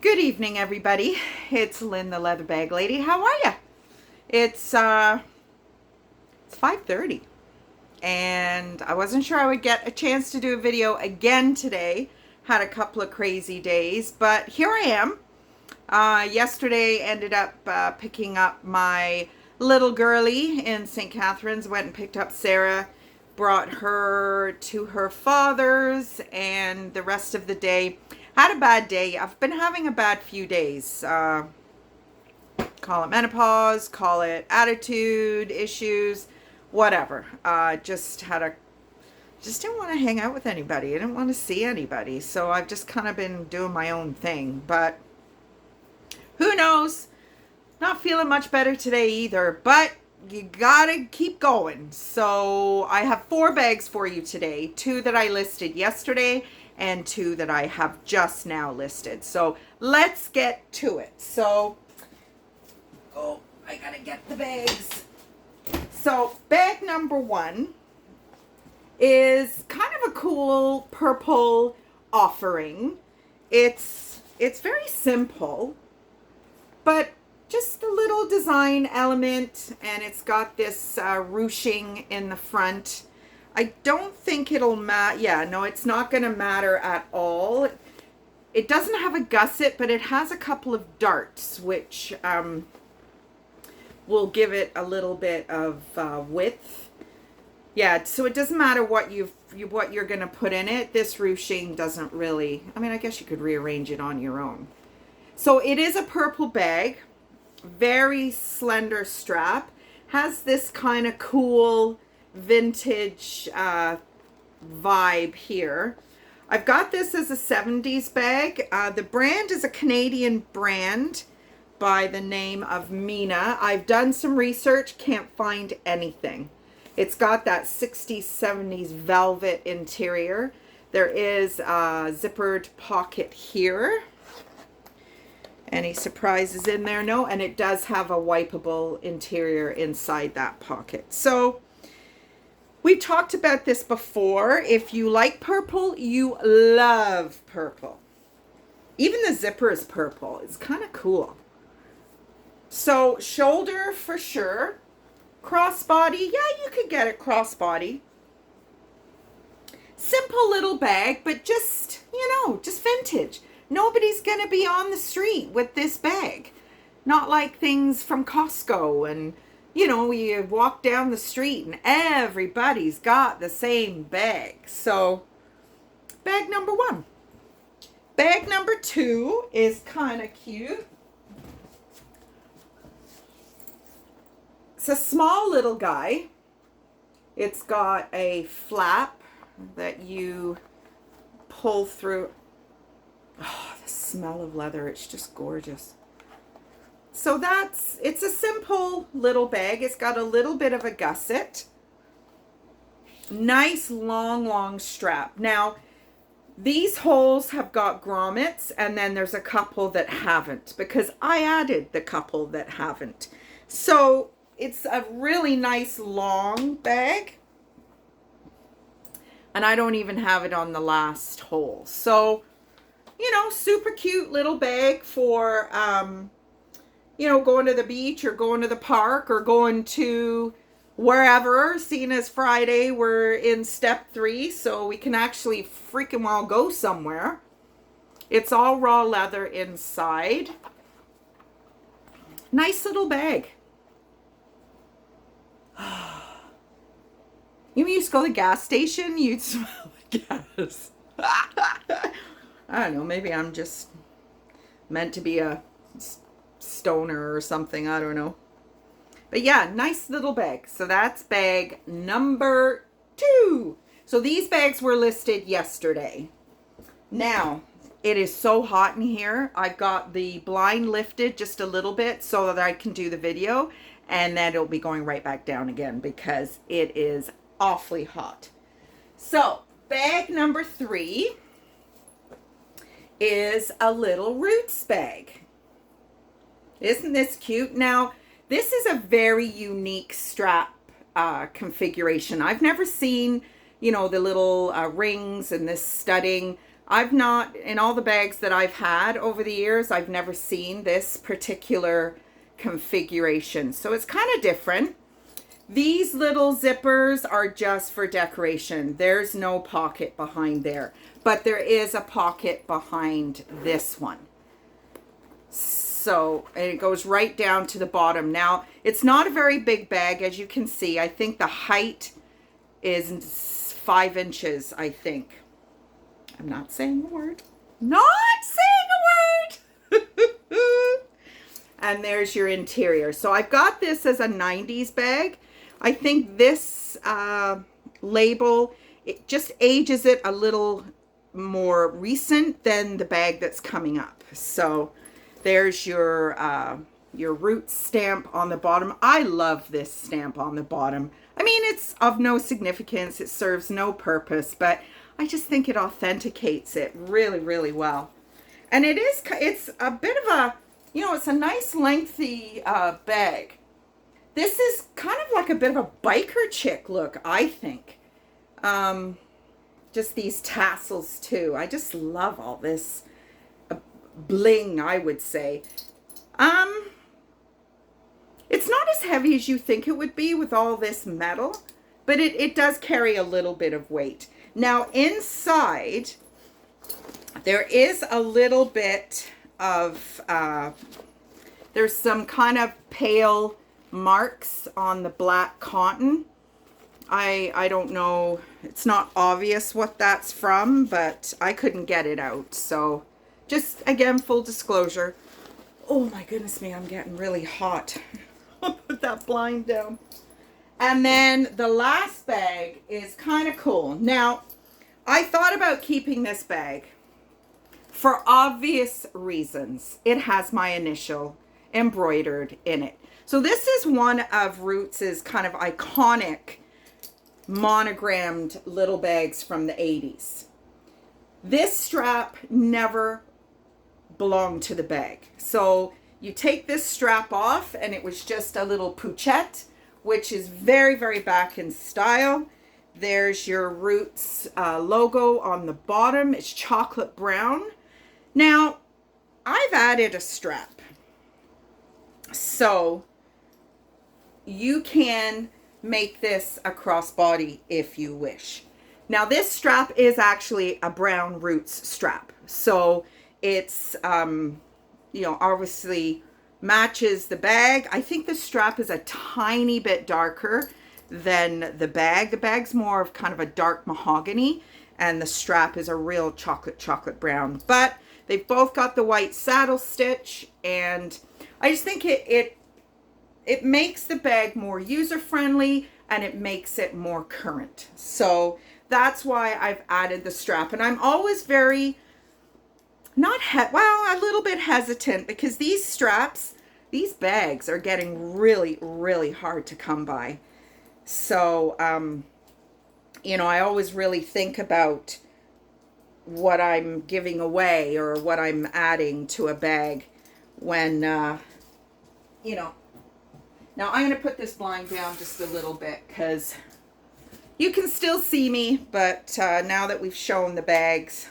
Good evening, everybody. It's Lynn, the leather bag lady. How are you? It's 5:30, and I wasn't sure I would get a chance to do a video again today. Had a couple of crazy days, but here I am. Yesterday ended up picking up my little girlie in St. Catharines. Went and picked up Sarah, brought her to her father's, and the rest of the day had a bad day. I've been having a bad few days. Call it menopause, call it attitude issues, whatever. Just didn't want to hang out with anybody. I didn't want to see anybody. So I've just kind of been doing my own thing. But who knows? Not feeling much better today either. But you gotta keep going. So I have 4 bags for you today. 2 that I listed yesterday and 2 that I have just now listed. So let's get to it. I gotta get the bags. So bag number 1 is kind of a cool purple offering. It's very simple, but just a little design element, and it's got this ruching in the front. I don't think it'll matter. Yeah, no, it's not going to matter at all. It doesn't have a gusset, but it has a couple of darts, which will give it a little bit of width. Yeah, so it doesn't matter what you're going to put in it. This ruching doesn't really, I mean, I guess you could rearrange it on your own. So it is a purple bag, very slender strap, has this kind of cool vintage vibe here. I've got this as a 70s bag. The brand is a Canadian brand by the name of Mina. I've done some research, can't find anything. It's got that 60s, 70s velvet interior. There is a zippered pocket here. Any surprises in there? No, and it does have a wipeable interior inside that pocket. So we talked about this before. If you like purple, you love purple. Even the zipper is purple. It's kind of cool. So shoulder for sure. Crossbody, yeah, you could get it crossbody. Simple little bag, but just, just vintage. Nobody's going to be on the street with this bag. Not like things from Costco and, you walk down the street and everybody's got the same bag. So, bag number 1. Bag number 2 is kind of cute. It's a small little guy. It's got a flap that you pull through. Oh, the smell of leather, it's just gorgeous. So it's a simple little bag. It's got a little bit of a gusset. Nice long strap. Now, these holes have got grommets, and then there's a couple that haven't, because I added the couple that haven't. So it's a really nice long bag. And I don't even have it on the last hole. So, super cute little bag for, going to the beach or going to the park or going to wherever. Seeing as Friday, we're in step 3, so we can actually freaking well go somewhere. It's all raw leather inside. Nice little bag. You used to go to the gas station, you'd smell the gas. I don't know, maybe I'm just meant to be a stoner or something, I don't know. But yeah, nice little bag. So that's bag number 2. So these bags were listed yesterday. Now, it is so hot in here. I got the blind lifted just a little bit so that I can do the video, and then it'll be going right back down again because it is awfully hot. So bag number 3 is a little roots bag. Isn't this cute? Now, this is a very unique strap configuration. I've never seen, the little rings and this studding. I've not, in all the bags that I've had over the years, I've never seen this particular configuration. So it's kind of different. These little zippers are just for decoration. There's no pocket behind there, but there is a pocket behind this one. So, and it goes right down to the bottom. Now, it's not a very big bag, as you can see. I think the height is 5 inches, I think. I'm not saying a word. Not saying a word! And there's your interior. So I've got this as a 90s bag. I think this label, it just ages it a little more recent than the bag that's coming up. So there's your Roots stamp on the bottom. I love this stamp on the bottom. I mean, it's of no significance. It serves no purpose, but I just think it authenticates it really, really well. And it's a bit of a, you know, it's a nice lengthy bag. This is kind of like a bit of a biker chick look, I think. Just these tassels too. I just love all this bling, I would say. It's not as heavy as you think it would be with all this metal, but it does carry a little bit of weight. Now inside, there is a little bit of, there's some kind of pale marks on the black cotton. I don't know, it's not obvious what that's from, but I couldn't get it out. So just again, full disclosure. Oh my goodness me, I'm getting really hot. I'll put that blind down. And then the last bag is kind of cool. Now, I thought about keeping this bag for obvious reasons. It has my initial embroidered in it. So this is one of Roots' kind of iconic monogrammed little bags from the 80s. This strap never belonged to the bag. So you take this strap off and it was just a little pouchette, which is very, very back in style. There's your Roots logo on the bottom. It's chocolate brown. Now, I've added a strap. So you can make this a crossbody if you wish. Now this strap is actually a brown Roots strap. So it's, you know, obviously matches the bag. I think the strap is a tiny bit darker than the bag. The bag's more of kind of a dark mahogany and the strap is a real chocolate brown. But they've both got the white saddle stitch, and I just think it makes the bag more user-friendly and it makes it more current. So that's why I've added the strap. And I'm always very, a little bit hesitant, because these straps, these bags are getting really, really hard to come by. So, you know, I always really think about what I'm giving away or what I'm adding to a bag when, you know. Now I'm going to put this blind down just a little bit because you can still see me, but now that we've shown the bags,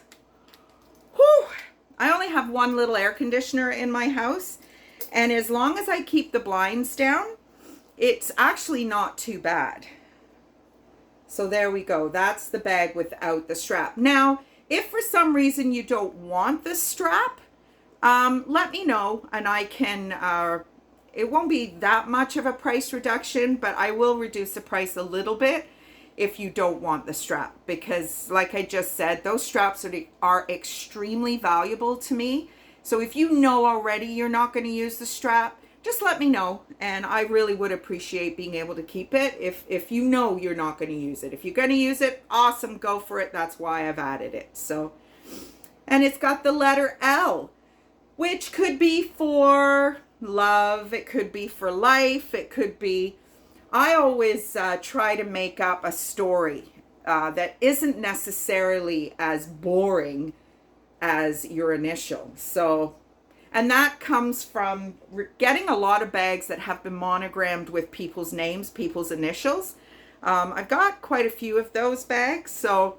whew, I only have one little air conditioner in my house, and as long as I keep the blinds down, it's actually not too bad. So there we go. That's the bag without the strap. Now, if for some reason you don't want the strap, let me know, and I can, it won't be that much of a price reduction, but I will reduce the price a little bit if you don't want the strap, because like I just said, those straps are extremely valuable to me. So if you know already you're not going to use the strap, just let me know, and I really would appreciate being able to keep it if you know you're not going to use it. If you're going to use it, awesome, go for it. That's why I've added it. So, and it's got the letter L, which could be for love, it could be for life, it could be, I always try to make up a story that isn't necessarily as boring as your initial. So, and that comes from getting a lot of bags that have been monogrammed with people's names, people's initials. I've got quite a few of those bags, so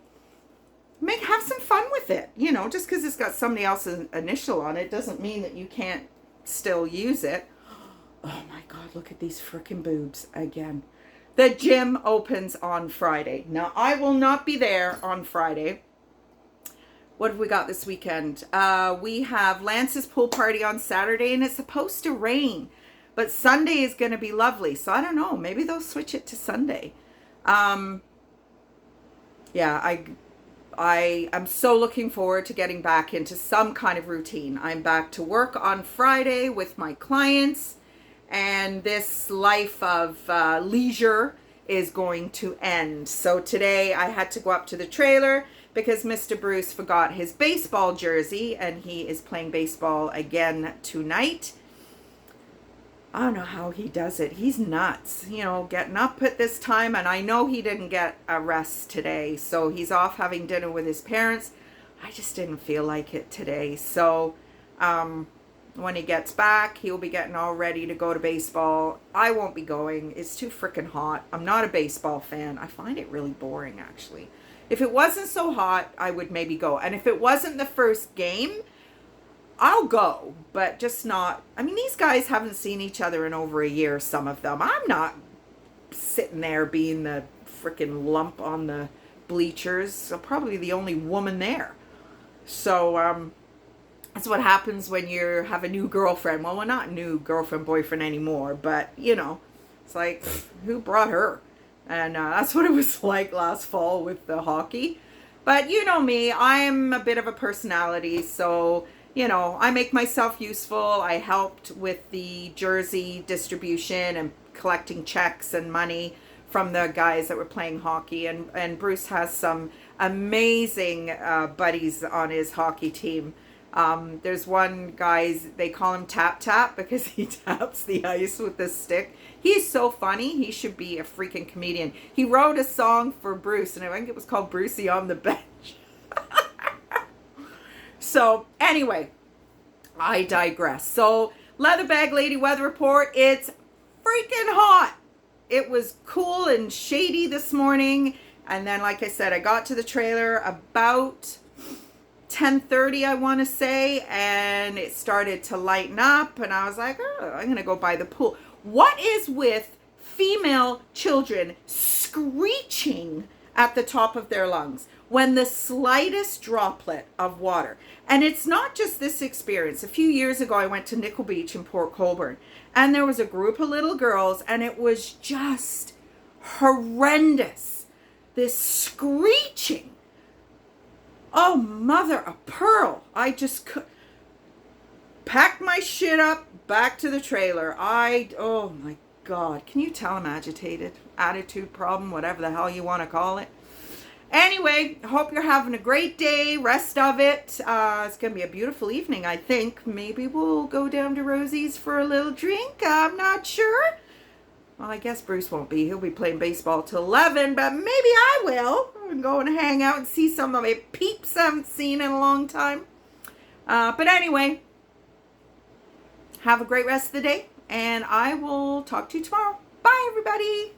have some fun with it. You know, just because it's got somebody else's initial on it doesn't mean that you can't still use it. Oh my God, look at these freaking boobs again. The gym opens on Friday. Now, I will not be there on Friday. What have we got this weekend? We have Lance's pool party on Saturday, and it's supposed to rain. But Sunday is going to be lovely. So I don't know. Maybe they'll switch it to Sunday. Yeah, I'm so looking forward to getting back into some kind of routine. I'm back to work on Friday with my clients, and this life of leisure is going to end. So today I had to go up to the trailer because Mr. Bruce forgot his baseball jersey, and he is playing baseball again tonight. I don't know how he does it. He's nuts, you know, getting up at this time. And I know he didn't get a rest today. So he's off having dinner with his parents. I just didn't feel like it today. So when he gets back, he'll be getting all ready to go to baseball. I won't be going. It's too freaking hot. I'm not a baseball fan. I find it really boring, actually. If it wasn't so hot, I would maybe go. And if it wasn't the first game, I'll go, but just not. I mean, these guys haven't seen each other in over a year, some of them. I'm not sitting there being the freaking lump on the bleachers. So probably the only woman there. So that's what happens when you have a new girlfriend. Well, we're not new girlfriend, boyfriend anymore, but, you know, it's like, who brought her? And that's what it was like last fall with the hockey. But you know me, I'm a bit of a personality, so, you know, I make myself useful. I helped with the jersey distribution and collecting checks and money from the guys that were playing hockey. And Bruce has some amazing buddies on his hockey team. There's one guy, they call him Tap Tap because he taps the ice with the stick. He's so funny. He should be a freaking comedian. He wrote a song for Bruce, and I think it was called Brucey on the Bench. So anyway, I digress. So Leather Bag Lady weather report. It's freaking hot. It was cool and shady this morning. And then, like I said, I got to the trailer about 10:30, I want to say, and it started to lighten up, and I was like, oh, I'm going to go by the pool. What is with female children screeching at the top of their lungs when the slightest droplet of water? And it's not just this experience. A few years ago, I went to Nickel Beach in Port Colborne, and there was a group of little girls, and it was just horrendous. This screeching. Oh, mother of pearl. I just packed my shit up, back to the trailer. Oh my God. Can you tell I'm agitated? Attitude problem, whatever the hell you want to call it. Anyway, hope you're having a great day. Rest of it. It's going to be a beautiful evening, I think. Maybe we'll go down to Rosie's for a little drink. I'm not sure. Well, I guess Bruce won't be. He'll be playing baseball till 11, but maybe I will. And go and hang out and see some of my peeps I haven't seen in a long time. But anyway, have a great rest of the day, and I will talk to you tomorrow. Bye, everybody.